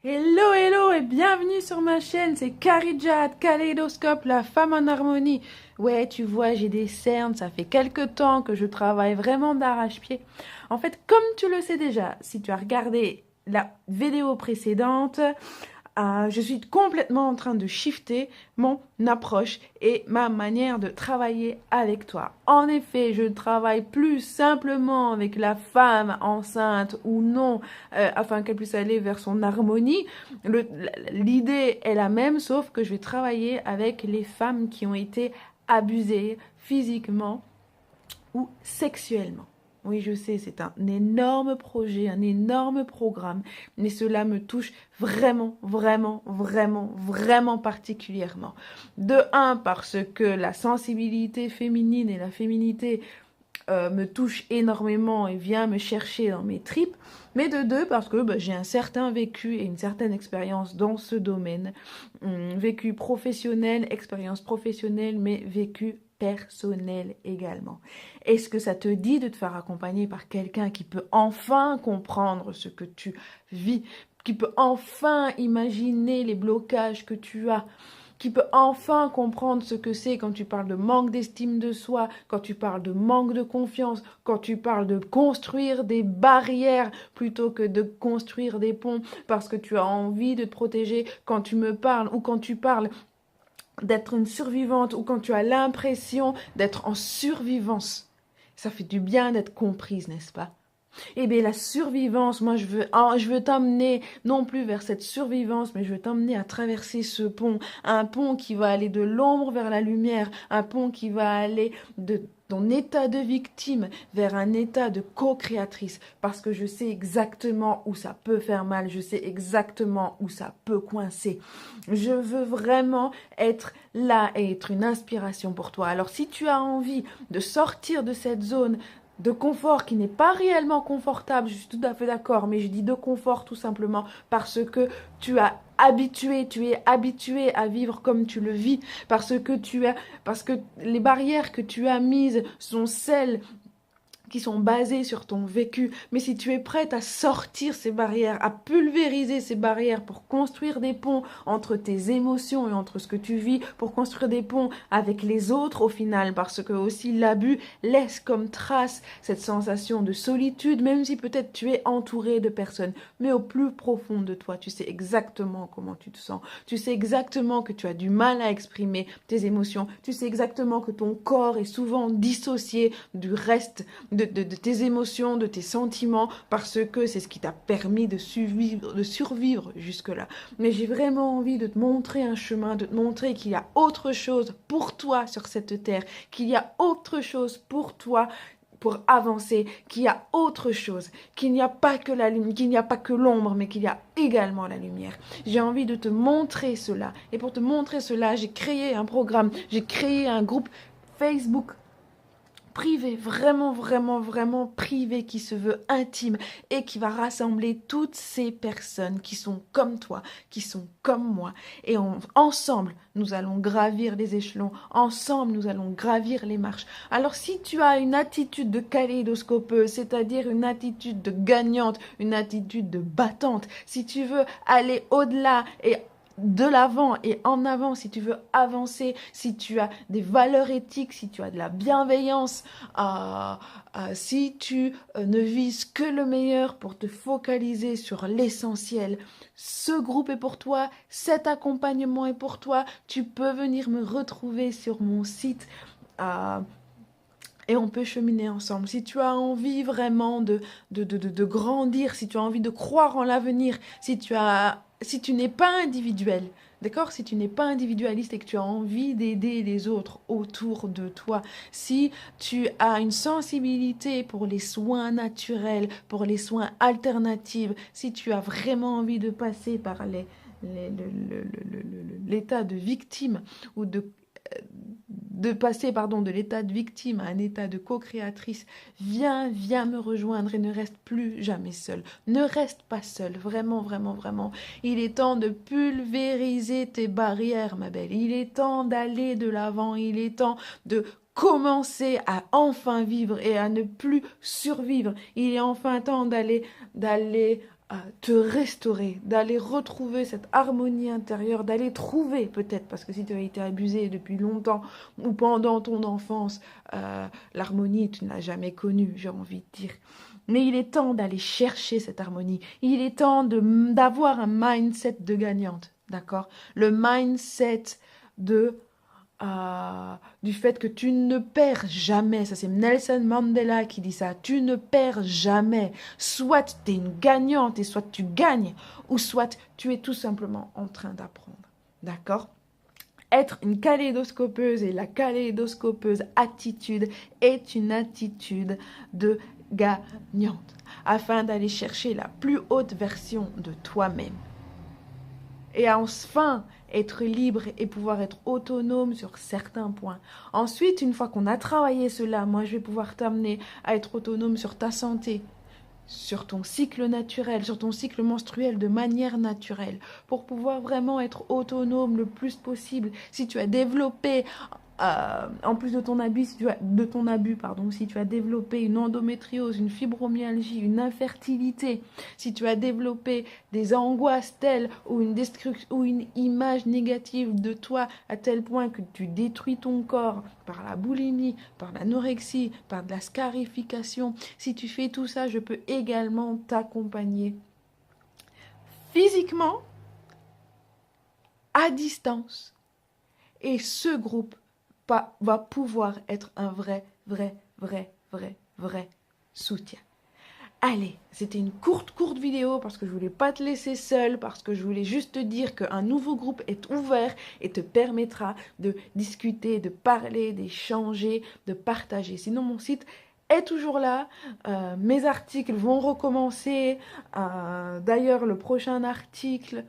Hello, hello et bienvenue sur ma chaîne, c'est Karidjat, Kaléidoscope, la femme en harmonie. Ouais, tu vois, j'ai des cernes, ça fait quelques temps que je travaille vraiment d'arrache-pied. En fait, comme tu le sais déjà, si tu as regardé la vidéo précédente, je suis complètement en train de shifter mon approche et ma manière de travailler avec toi. En effet, je ne travaille plus simplement avec la femme enceinte ou non, afin qu'elle puisse aller vers son harmonie. L'idée est la même, sauf que je vais travailler avec les femmes qui ont été abusées physiquement ou sexuellement. Oui, je sais, c'est un énorme projet, un énorme programme, mais cela me touche vraiment, vraiment, vraiment, vraiment particulièrement. De un, parce que la sensibilité féminine et la féminité me touche énormément et vient me chercher dans mes tripes, mais de deux, parce que j'ai un certain vécu et une certaine expérience dans ce domaine. Vécu professionnel, expérience professionnelle, mais vécu personnel également. Est-ce que ça te dit de te faire accompagner par quelqu'un qui peut enfin comprendre ce que tu vis, qui peut enfin imaginer les blocages que tu as, qui peut enfin comprendre ce que c'est quand tu parles de manque d'estime de soi, quand tu parles de manque de confiance, quand tu parles de construire des barrières plutôt que de construire des ponts parce que tu as envie de te protéger, quand tu me parles ou quand tu parles d'être une survivante ou quand tu as l'impression d'être en survivance. Ça fait du bien d'être comprise, n'est-ce pas? Eh bien, la survivance, moi, je veux t'emmener non plus vers cette survivance, mais je veux t'emmener à traverser ce pont. Un pont qui va aller de l'ombre vers la lumière. Un pont qui va aller de ton état de victime vers un état de co-créatrice. Parce que je sais exactement où ça peut faire mal. Je sais exactement où ça peut coincer. Je veux vraiment être là et être une inspiration pour toi. Alors, si tu as envie de sortir de cette zone de confort qui n'est pas réellement confortable, je suis tout à fait d'accord, mais je dis de confort tout simplement parce que tu es habitué à vivre comme tu le vis, parce que les barrières que tu as mises sont celles qui sont basées sur ton vécu. Mais si tu es prête à sortir ces barrières, à pulvériser ces barrières pour construire des ponts entre tes émotions et entre ce que tu vis, pour construire des ponts avec les autres au final, parce que aussi l'abus laisse comme trace cette sensation de solitude, même si peut-être tu es entouré de personnes, mais au plus profond de toi, tu sais exactement comment tu te sens, tu sais exactement que tu as du mal à exprimer tes émotions, tu sais exactement que ton corps est souvent dissocié du reste de tes émotions, de tes sentiments, parce que c'est ce qui t'a permis de survivre jusque-là. Mais j'ai vraiment envie de te montrer un chemin, de te montrer qu'il y a autre chose pour toi sur cette terre, qu'il y a autre chose pour toi pour avancer, qu'il y a autre chose, qu'il n'y a pas que la lumière, qu'il n'y a pas que l'ombre, mais qu'il y a également la lumière. J'ai envie de te montrer cela. Et pour te montrer cela, j'ai créé un programme, j'ai créé un groupe Facebook privé, vraiment, vraiment, vraiment privé, qui se veut intime et qui va rassembler toutes ces personnes qui sont comme toi, qui sont comme moi. Et ensemble, nous allons gravir les échelons, ensemble, nous allons gravir les marches. Alors si tu as une attitude de kaléidoscopeuse, c'est-à-dire une attitude de gagnante, une attitude de battante, si tu veux aller au-delà et de l'avant et en avant, si tu veux avancer, si tu as des valeurs éthiques, si tu as de la bienveillance, si tu ne vises que le meilleur pour te focaliser sur l'essentiel, ce groupe est pour toi, cet accompagnement est pour toi, tu peux venir me retrouver sur mon site. Euh, et on peut cheminer ensemble. Si tu as envie vraiment de grandir, si tu as envie de croire en l'avenir, si tu n'es pas individuel, d'accord? Si tu n'es pas individualiste et que tu as envie d'aider les autres autour de toi, si tu as une sensibilité pour les soins naturels, pour les soins alternatifs, si tu as vraiment envie de passer par l'état de victime ou de passer de l'état de victime à un état de co-créatrice, viens me rejoindre et ne reste plus jamais seul. Ne reste pas seul, vraiment, vraiment, vraiment. Il est temps de pulvériser tes barrières, ma belle. Il est temps d'aller de l'avant. Il est temps de commencer à enfin vivre et à ne plus survivre. Il est enfin temps d'aller te restaurer, d'aller retrouver cette harmonie intérieure, d'aller trouver peut-être, parce que si tu as été abusé depuis longtemps ou pendant ton enfance, l'harmonie, tu ne l'as jamais connue, j'ai envie de dire. Mais il est temps d'aller chercher cette harmonie. Il est temps d'avoir un mindset de gagnante, d'accord? Le mindset de du fait que tu ne perds jamais. Ça, c'est Nelson Mandela qui dit ça. Tu ne perds jamais. Soit tu es une gagnante et soit tu gagnes, ou soit tu es tout simplement en train d'apprendre. D'accord? Être une kaléidoscopeuse et la kaléidoscopeuse attitude est une attitude de gagnante afin d'aller chercher la plus haute version de toi-même. Et enfin, être libre et pouvoir être autonome sur certains points. Ensuite, une fois qu'on a travaillé cela, moi je vais pouvoir t'amener à être autonome sur ta santé, sur ton cycle naturel, sur ton cycle menstruel de manière naturelle, pour pouvoir vraiment être autonome le plus possible. Si tu as développé, en plus de ton abus, si tu as développé une endométriose, une fibromyalgie, une infertilité, si tu as développé des angoisses telles ou une image négative de toi à tel point que tu détruis ton corps par la boulimie, par l'anorexie, par de la scarification, si tu fais tout ça, je peux également t'accompagner physiquement, à distance. Et ce groupe va pouvoir être un vrai soutien. Allez, c'était une courte vidéo parce que je voulais pas te laisser seule, parce que je voulais juste te dire qu'un nouveau groupe est ouvert et te permettra de discuter, de parler, d'échanger, de partager. Sinon, mon site est toujours là. Mes articles vont recommencer. D'ailleurs, le prochain article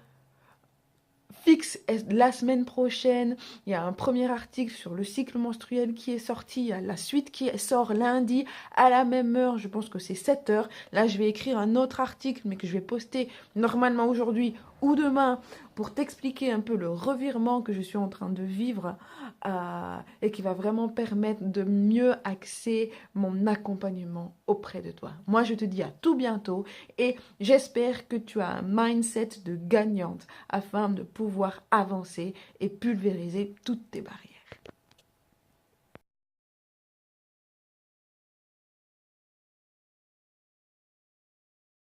fixe la semaine prochaine. Il y a un premier article sur le cycle menstruel qui est sorti. Il y a la suite qui sort lundi à la même heure. Je pense que c'est 7 heures. Là, je vais écrire un autre article, mais que je vais poster normalement aujourd'hui ou demain pour t'expliquer un peu le revirement que je suis en train de vivre et qui va vraiment permettre de mieux axer mon accompagnement auprès de toi. Moi, je te dis à tout bientôt et j'espère que tu as un mindset de gagnante afin de pouvoir avancer et pulvériser toutes tes barrières.